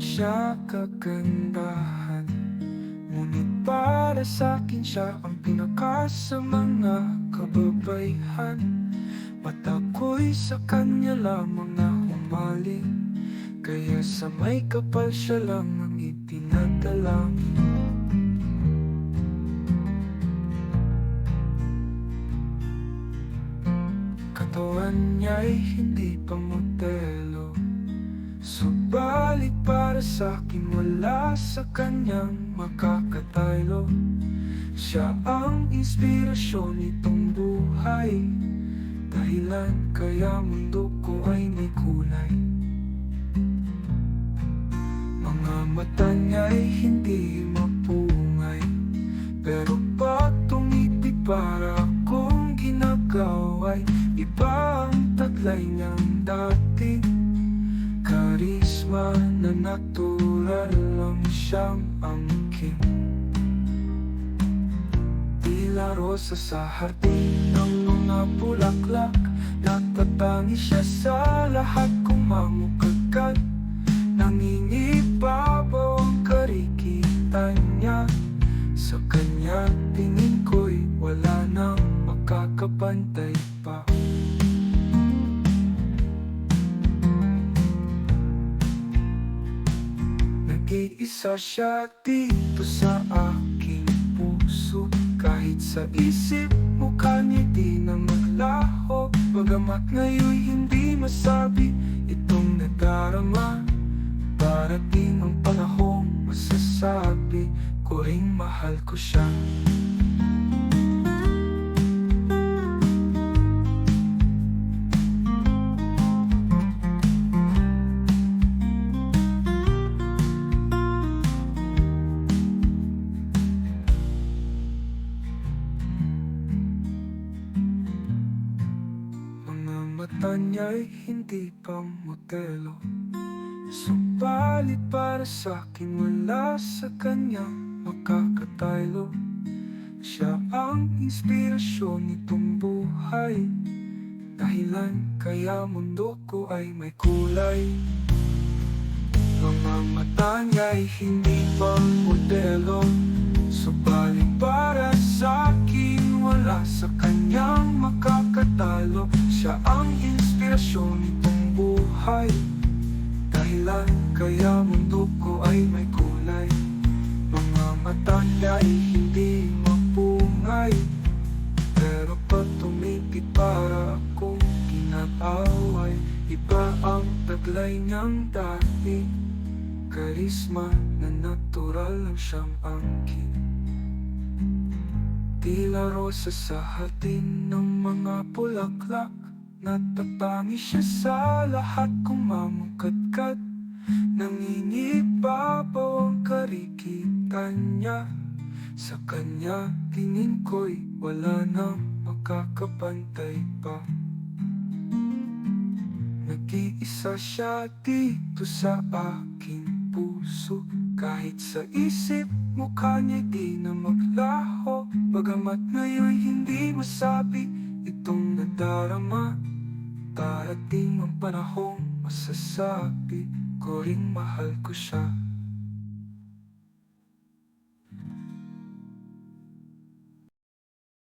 siya kagandahan, ngunit para sa'kin siya ang pinaka sa mga kababaihan. Mata ko'y sa kanya lamang na humaling, kaya sa may kapal siya lang ang itinadala. Katawan niya'y hindi pa modelo, subalit para sa'kin wala sa kanyang makakatalo. Siya ang inspirasyon nitong buhay, dahilan kaya mundo ko ay may kulay. Mga mata niya'y hindi mapungay, pero pag tumitig para akong ginagaway, iba ang taglay niyang dati. Karisma na natural lang siyang angking, tila rosa sa hardin ng mga bulaklak. Natatangi siya sa lahat kung mamukagkat, nangingibabaw ang karikitan niya. Sa kanya tingin ko'y wala nang makakapantay pa. Nag-iisa siya dito sa aking puso, kahit sa isip mukha niya di na maglaho. Bagamat ngayon'y hindi masabi itong nadarama, darating ang panahong masasabi ko ring mahal ko siya. Mata niya'y hindi pa modelo, subalit para sa'kin wala sa kanyang makakatalo. Siya ang inspirasyon nitong buhay, dahilan kaya mundo ko ay may kulay. Mga mata niya'y hindi pa modelo, subalit para sa'kin wala sa kanyang makakatalo. Siya ang inspirasyon nitong buhay, dahilan kaya mundo ko ay may kulay. Mga mata niya'y hindi mapungay, pero pag tumipid para akong ginag-away, iba ang taglay niyang dati. Karisma na natural lang siyang angkin, tila rosa sa hardin ng mga bulaklak. Natatangi siya sa lahat kung mamukadkad, nangingibabaw ang karikitan niya. Sa kanya tingin ko'y wala nang makakapantay pa. Nag-iisa siya dito sa aking puso, kahit sa isip mukha niya di na maglaho. Bagamat ngayon'y hindi masabi itong nadarama, darating ang panahong masasabi ko ring mahal ko siya.